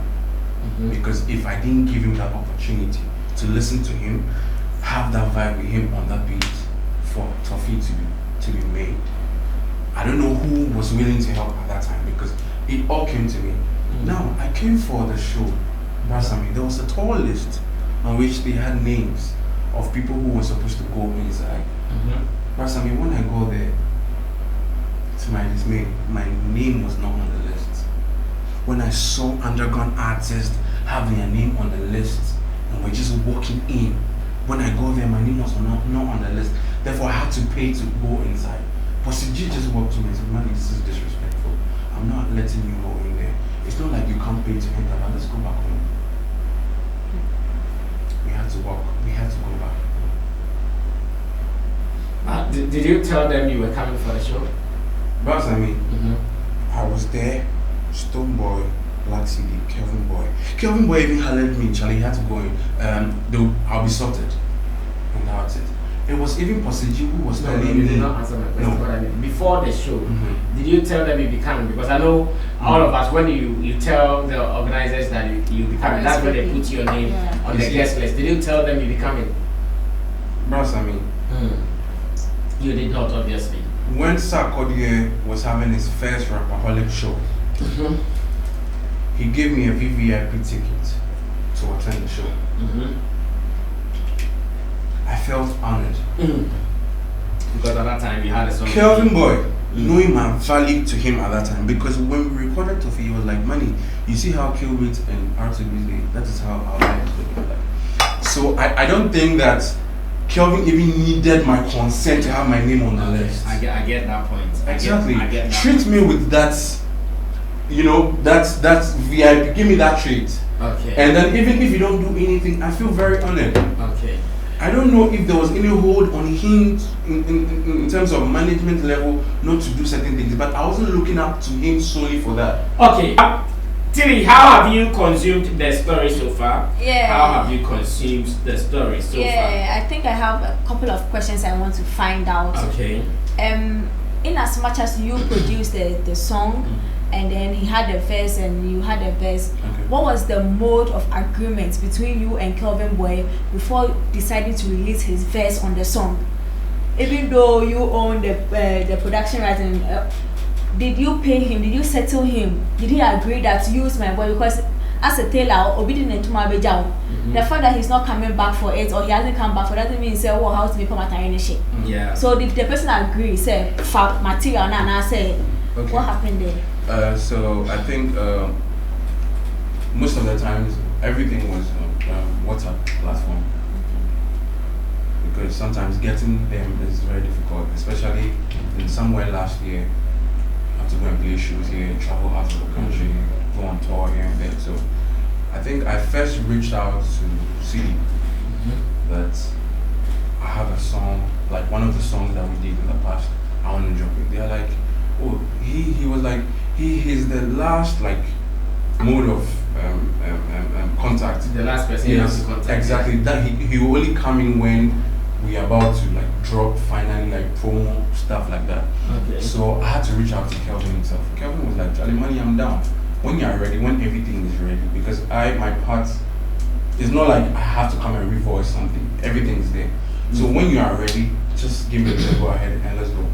Because if I didn't give him that opportunity to listen to him, have that vibe with him on that beat for Toffee to be made, I don't know who was willing to help at that time because it all came to me. Now I came for the show, Brasami. There was a tour list on which they had names of people who were supposed to go inside. Brasami, when I go there, to my dismay, my name was not on the list. When I saw underground artists having their name on the list and we're just walking in, when I go there, my name was not on the list. Therefore, I had to pay to go inside. But Siji just walked to me and said, "Man, this is disrespectful. I'm not letting you go in there. It's not like you can't pay to enter, but let's go back home." We had to walk. We had to go back. Did you tell them you were coming for the show? But I was there. Stoneboy, Black CD, Kelvin Boy. Kelvin Boy even hollered me, Charlie, he had to go in. I'll be sorted. And that's it. It was even Posiji who was telling me. You did not answer my question. What I mean. Before the show, did you tell them you'll be coming? Because I know all of us, when you tell the organizers that you'll be coming, that's when they put your name on the guest list. Did you tell them you'll be coming? You did not, obviously. When Sarkodie was having his first Rapaholic show, he gave me a VVIP ticket to attend the show. I felt honored. Because at that time you had a song. Kelvin boy, knowing my value to him at that time, because when we recorded Toffee, he was like, Money, you see how Kilbit and RTB, that is how our life is looking like. So I don't think that Kelvin even needed my consent to have my name on the list. I get that point. Exactly. I get that Treat me with that, that's VIP. Give me that treat. Okay. And then even if you don't do anything, I feel very honored. Okay. I don't know if there was any hold on him in terms of management level not to do certain things, but I wasn't looking up to him solely for that. Okay. Tilly, how have you consumed the story so far? Yeah. How have you consumed the story so far? Yeah, I think I have a couple of questions I want to find out. Okay. In as much as you produced the song, and then he had a verse and you had a verse, what was the mode of agreement between you and Kelvin Boy before deciding to release his verse on the song? Even though you own the production rights, did you pay him? Did you settle him? Did he agree that to use my boy? Because as a tailor, obedient to my bejaw, the fact that he's not coming back for it or he hasn't come back for that doesn't mean say, oh, how to become a tiny shit. Yeah. So did the person agree? Say, for material, and I say, what happened there? So I think most of the times everything was WhatsApp platform, because sometimes getting them is very difficult, especially in somewhere last year. You have to go and play shows here, travel out of the country, go on tour here and there. So I think I first reached out to CD that I have a song, like one of the songs that we did in the past, I want to drop it. They're like, oh, he was like, he's the last like mode of contact. The last person you have to contact. Exactly. That he will only come in when we are about to like drop finally like promo stuff like that. Okay. So I had to reach out to Kelvin himself. Kelvin was like, Charlie Money, I'm down. When you are ready, when everything is ready, because my part is not like I have to come and revoice something. Everything is there. So when you are ready, just give me the go ahead and let's go.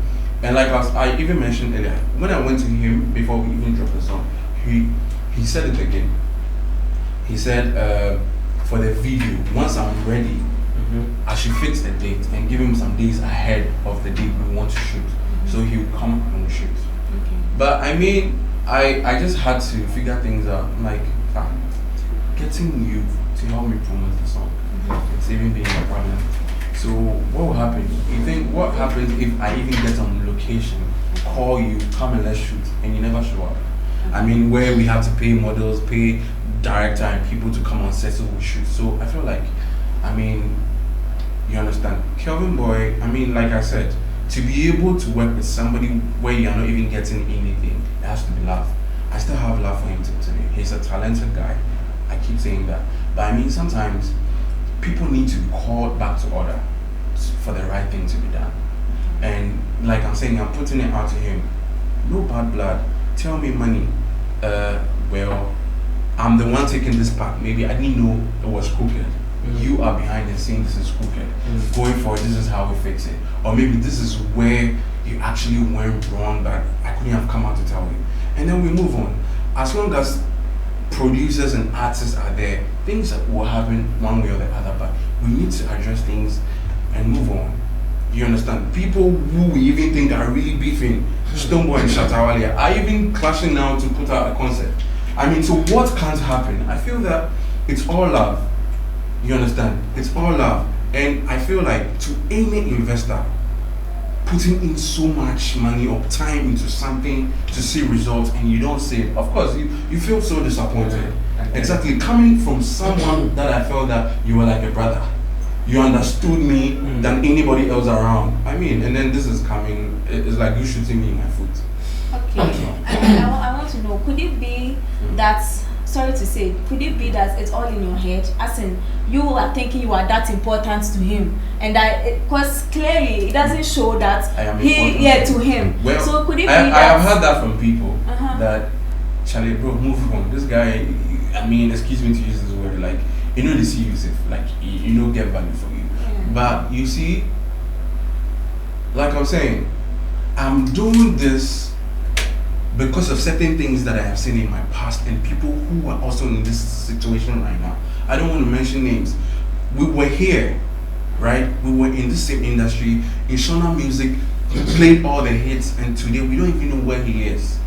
And like I even mentioned earlier, when I went to him before we even dropped the song, he said it again. He said for the video, once I'm ready, I should fix a date and give him some days ahead of the date we want to shoot. So he would come and we'll shoot. But I mean, I just had to figure things out. Like, getting you to help me promote the song, it's even being a problem. So what will happen? You think what happens if I even get on location, call you, come and let's shoot, and you never show up? I mean, where we have to pay models, pay director and people to come on set so we shoot. So I feel like, I mean, you understand, Kelvin Boy, I mean, like I said, to be able to work with somebody where you're not even getting anything, it has to be love. I still have love for him today. He's a talented guy. I keep saying that. But I mean, sometimes people need to be called back to order for the right thing to be done. And like I'm saying, I'm putting it out to him. No bad blood. Tell me, Money. Well, I'm the one taking this part. Maybe I didn't know it was crooked. You are behind the scenes, this is crooked. Going forward, this is how we fix it. Or maybe this is where you actually went wrong, but I couldn't have come out to tell you. And then we move on. As long as producers and artists are there, things will happen one way or the other, but we need to address things and move on. You understand? People who we even think are really beefing, Stoneboy and Shatawale, are even clashing now to put out a concert. I mean, so what can't happen? I feel that it's all love. You understand? It's all love. And I feel like to any investor, putting in so much money or time into something to see results and you don't see it, of course, you feel so disappointed. Exactly. Coming from someone that I felt that you were like a brother. You understood me than anybody else around. I mean, and then this is coming, it's like you shooting me in my foot. Okay. I want to know, could it be that, sorry to say, could it be that it's all in your head? As in, you are thinking you are that important to him, and that because clearly it doesn't show that to him. Well, so could it be I that have heard that from people that, Charlie, bro, move on. This guy, I mean, excuse me to use this word, like, you know, they see you safe, like, you know, get value for you. But you see, like I'm saying, I'm doing this because of certain things that I have seen in my past and people who are also in this situation right now. I don't want to mention names. We were here right? We were in the same industry. In Shona Music, he played all the hits, and today we don't even know where he is.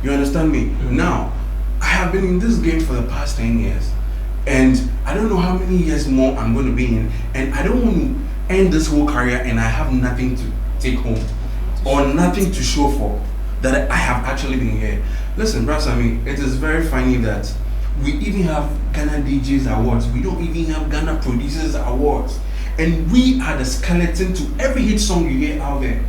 You understand me? Now, I have been in this game for the past 10 years, and I don't know how many years more I'm going to be in, and I don't want to end this whole career and I have nothing to take home or nothing to show for that I have actually been here. Listen, Bras, I mean, it is very funny that we even have Ghana DJs Awards. We don't even have Ghana Producers Awards. And we are the skeleton to every hit song you hear out there.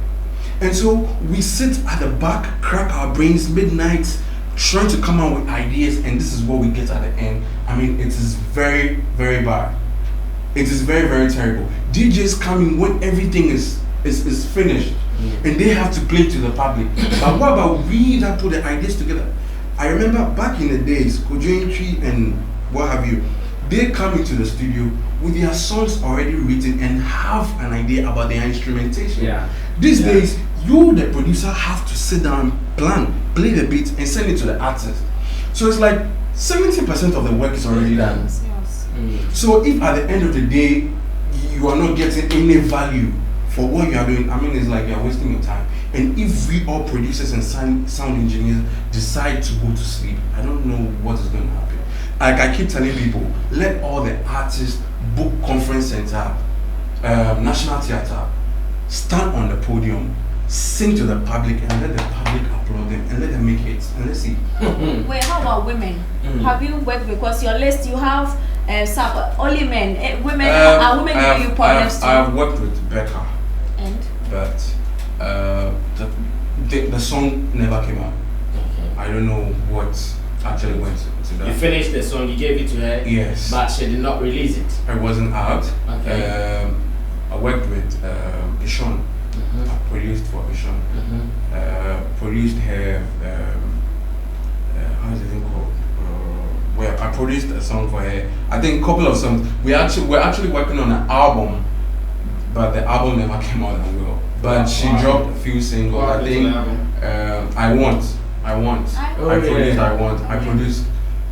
And so we sit at the back, crack our brains midnight, trying to come up with ideas, and this is what we get at the end. I mean, it is very, very bad. It is very, very terrible. DJs come in when everything is finished, and they have to play to the public. But what about we that put the ideas together? I remember back in the days, Kojo and what have you, they come into the studio with their songs already written and have an idea about their instrumentation. These days, you, the producer, have to sit down, plan, play the beat, and send it to the artist. So it's like 70% of the work is already done. So if at the end of the day, you are not getting any value for what you are doing, I mean, it's like you are wasting your time. And if we all producers and sound engineers decide to go to sleep, I don't know what is going to happen. Like I keep telling people, let all the artists book conference center, National Theatre, stand on the podium, sing to the public, and let the public applaud them and let them make hits. And let's see. Wait, how about women? Have you worked, because your list you have some only men, women are women giving you problems too? I've worked with Becca, and but the song never came out. I don't know what actually went to that. You finished the song, you gave it to her. Yes. But she did not release it. It wasn't out. Okay. I worked with Ishon. I produced for Ishon. Produced her. How is it even called? Well, I produced a song for her. I think a couple of songs. We're actually working on an album, but the album never came out that well. But she dropped a few singles. I think I want. I produced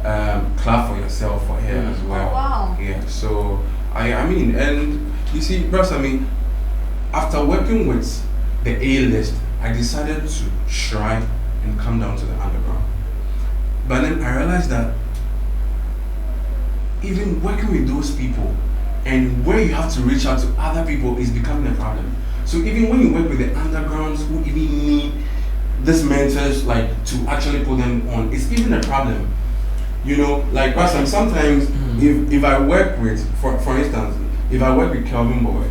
Clap for Yourself for her as well. Oh, wow. Yeah. So I mean, and you see, Bros, I mean, after working with the A-list, I decided to try and come down to the underground. But then I realized that even working with those people and where you have to reach out to other people is becoming a problem. So even when you work with the undergrounds who even need these mentors, like to actually put them on, it's even a problem. You know, like sometimes if I work with, for instance, if I work with Kelvin Boy,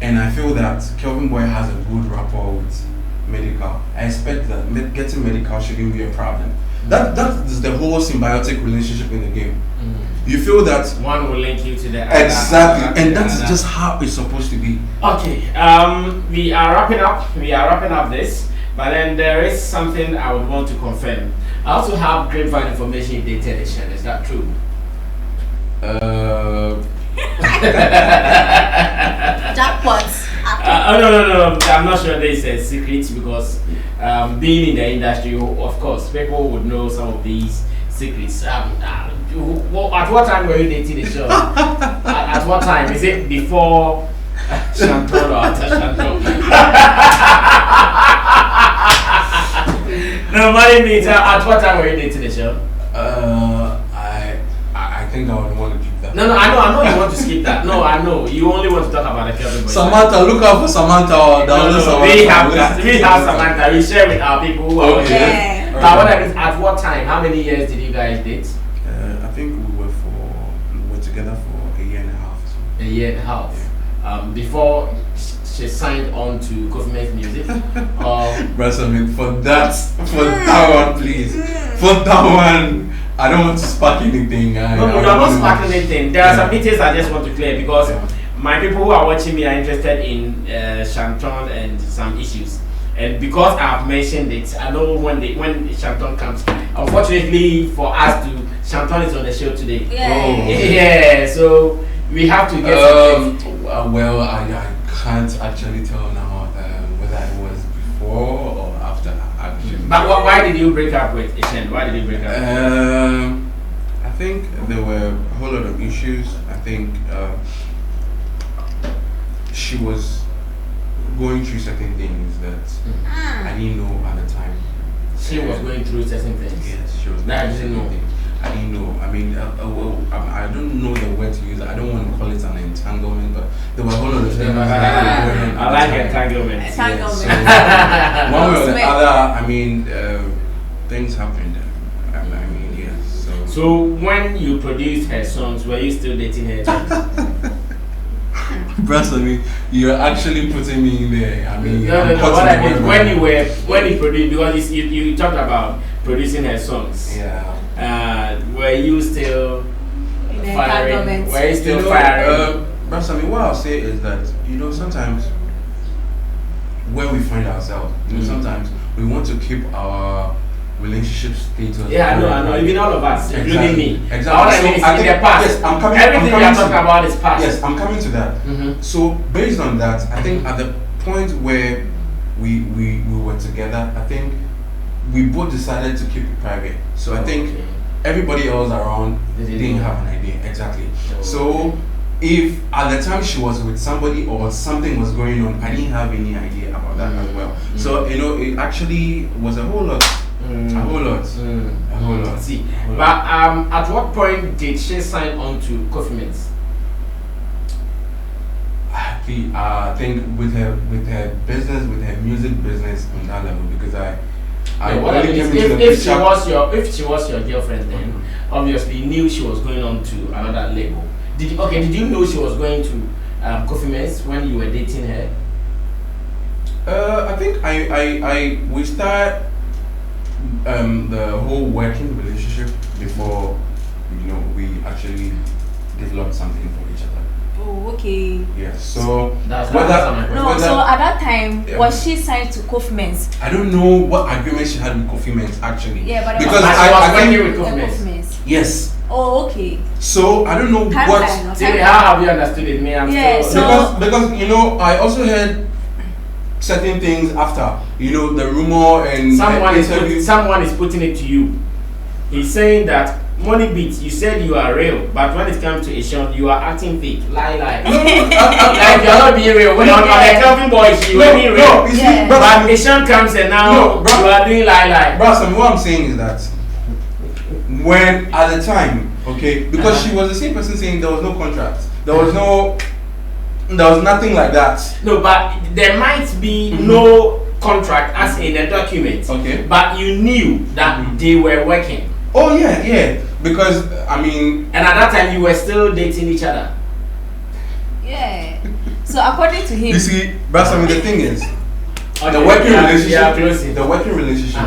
and I feel that Kelvin Boy has a good rapport with medical, I expect that getting medical shouldn't be a problem. That is the whole symbiotic relationship in the game. You feel that one will link you to the other. Exactly, and that's just how it's supposed to be. Okay, we are wrapping up this, but then there is something I would want to confirm. I also have grapevine information in data edition. Is that true? Jackpots. No. I'm not sure this is a secret because being in the industry, of course, people would know some of these secrets. At what time were you dating the show? at what time? Is it before Chantal or after Chantal? No, money means at what time were you dating the show? I think I would want to keep that. No, I know you want to skip that. No, I know you only want to talk about the Kelvin Boy. Samantha, look out for Samantha or download Samantha. We have Samantha. We share with our people who are okay. But what happens? At what time? How many years did you guys date? I think we were together for a year and a half. So. A year and a half. Yeah. Before she signed on to government music. Brother, for that one, please. For that one, I don't want to spark anything. No, you are not sparking anything. There are some details I just want to clear because my people who are watching me are interested in Chanton and some issues. And because I have mentioned it, I know when Chanton comes. Unfortunately for us, Chanton is on the show today. Yeah. So we have to get something. Well, I can't actually tell now whether it was before or after. Actually. But why did you break up with Ishen? Why did you break up? I think there were a whole lot of issues. I think she was going through certain things that I didn't know at the time. She was going through certain things. Yes, she was. That I going through didn't know. certain things. I didn't know. I mean, I don't know the word to use. I don't want to call it an entanglement, but there were a whole lot of things that were going on. I like entanglement. Entanglement. Yeah, so, one way or the other, I mean, things happened. I mean, yes. So when you produced her songs, were you still dating her? Bros, I mean, you're actually putting me in there. I mean, no. What I mean, when you produced, because you talked about producing her songs. Yeah. Were you still firing? Were you still You know, firing? Bros, I mean, what I'll say is that sometimes where we find ourselves, sometimes we want to keep our relationship status. Yeah, I know. Even all of us, including me. Exactly. All I mean is in the past. Yes, I'm coming. Everything I'm we are coming talking about is past. Yes, I'm coming to that. So based on that, I think at the point where we were together, I think we both decided to keep it private. So I think everybody else around didn't have an idea exactly. So if at the time she was with somebody or something was going on, I didn't have any idea about that as well. So it actually was a whole lot. A whole lot. See, but at what point did she sign on to Coffee Mints? I think with her business, with her music business on that level, because if she was your girlfriend, then obviously you knew she was going on to another label. Did you know she was going to Coffee Mints when you were dating her? I think we started the whole working relationship before we actually developed something for each other. Oh, okay. Yes. So so at that time, was she signed to Coffee Mints? I don't know what agreement she had with Coffee Mints actually. Yeah, but because I was working with Coffee Mints. Yes. Oh, okay. So I don't know what. See, how have you understood it? Me, I'm still. Because I also heard certain things after the rumor and someone is putting it to you. He's saying that Monie Beatz, you said you are real, but when it comes to Asian, you are acting fake. Lie. Like you're not being real. When on the Kelvin boys, you are being real. But Asian comes and now you are doing lie. Bro, what I'm saying is that when at the time, okay, because she was the same person saying there was no contract, there was nothing like that. No, but there might be no contract as in a document. Okay. But you knew that they were working. Oh yeah. Because I mean, and at that time you were still dating each other. Yeah. So according to him, you see, but the thing is, the working relationship. The working relationship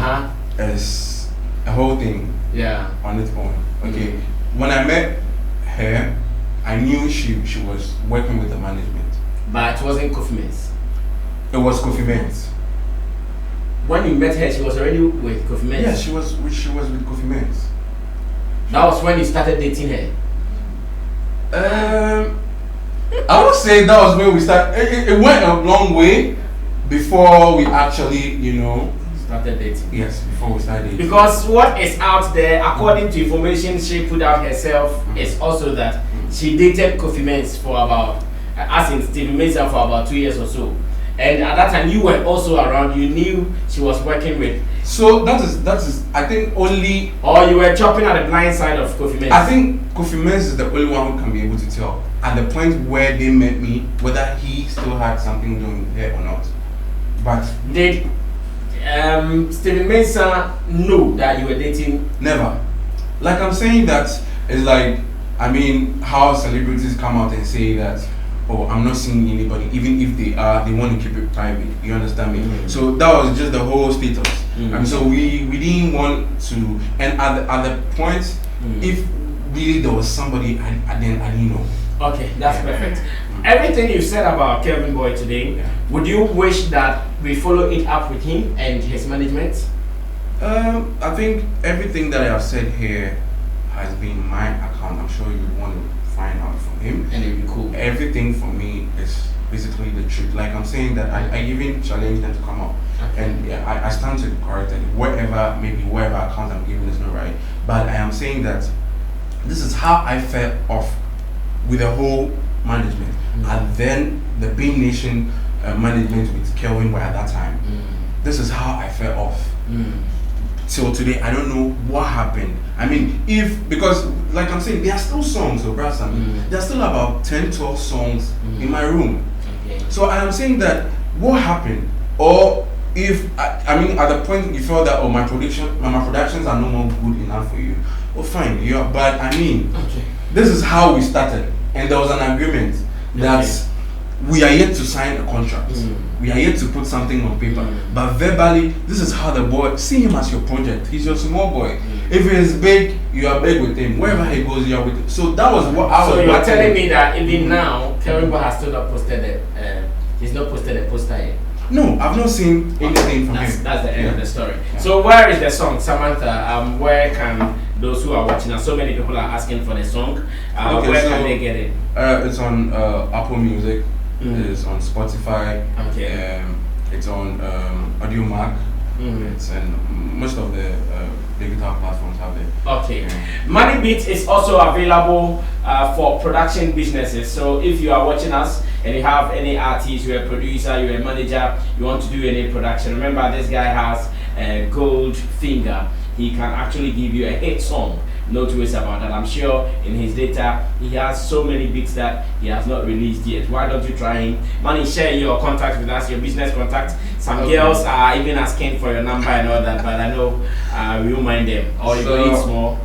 is a whole thing. Yeah. On its own. Okay. When I met her, I knew she was working with the management. But it wasn't Coffee Mints. It was Coffee Mints. When you met her, she was already with Coffee Mints. Yeah, she was with Coffee Mints. That was when you started dating her. I would say that was when we started. It went a long way before we actually, started dating. Yes, before we started dating. Because what is out there, according to information she put out herself, is also that she dated Coffee Mints for about, as in Stephen Mason, for about 2 years or so. And at that time, you were also around. You knew she was working with. So that is. I think only. Or you were chopping at the blind side of Coffee Mints. I think Coffee Mints is the only one who can be able to tell at the point where they met me whether he still had something doing with her or not. But did Stephen Mason know that you were dating? Never. Like I'm saying that is like, I mean, how celebrities come out and say that, oh, I'm not seeing anybody, even if they are, they want to keep it private. You understand me? So that was just the whole status. And so we didn't want to, and at the point, if really there was somebody, I didn't know. Okay, that's perfect. Everything you said about Kelvin Boy today, would you wish that we follow it up with him and his management? I think everything that I have said here has been my account. I'm sure you want to find out from him. And it'd be cool. Everything for me is basically the truth. Like I'm saying that I even challenge them to come up. And I stand to be corrected. Whatever account I'm giving is not right. But I am saying that this is how I felt off with the whole management, and then the Beam Nation management with Kelvin at that time. This is how I fell off. Till today, I don't know what happened. I mean, because like I'm saying, there are still songs, so brother Sammy, there are still about 10, 12 songs in my room. Okay. So I am saying that what happened, or if I mean at the point you felt that my productions are no more good enough for you, oh fine, yeah. But I mean, this is how we started, and there was an agreement that we are yet to sign a contract. We are yet to put something on paper. But verbally, this is how the boy, see him as your project. He's your small boy. If he is big, you are big with him. Wherever he goes, you are with him. So that was what I was. So you are telling me that even now, Kelvin has still not posted it. He's not posted a poster yet. No, I've not seen anything from him. That's the end of the story. Yeah. So where is the song, Samantha? Where can those who are watching us? So many people are asking for the song. Where can they get it? It's on Apple Music. It's on Spotify. Okay. It's on Audio Mac. It's and most of the digital platforms have it. Okay. Money Beatz is also available for production businesses. So if you are watching us and you have any artist, you're a producer, you're a manager, you want to do any production, remember this guy has a gold finger. He can actually give you a hit song. No two ways about that. I'm sure in his data he has so many beats that he has not released yet. Why don't you try him? Money, share your contact with us, your business contact. Some girls are even asking for your number and all that, but I know we won't mind them. Or you go eat small.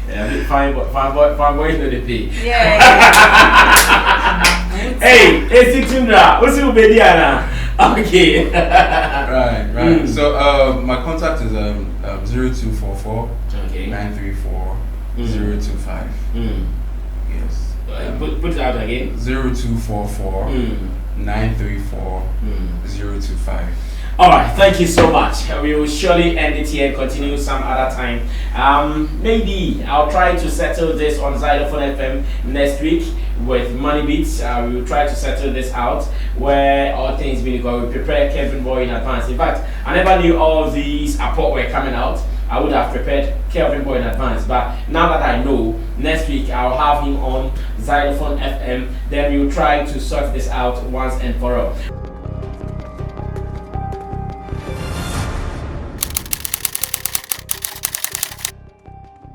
Yeah, fine boys know the pay. Yeah. Hey, Tindra, what's your baby Anna? Okay. Right. So my contact is 0244 934 025. Yes. Put it out again. 0244 934 025. Alright, thank you so much. We will surely end it here and continue some other time. Maybe I'll try to settle this on Xylophone FM next week with Money Beatz. We will try to settle this out where all things being going. We prepare Kelvin Boy in advance. In fact, I never knew all of these apport were coming out. I would have prepared Kelvin Boy in advance, but now that I know, next week I'll have him on Xylophone FM. Then we will try to sort this out once and for all.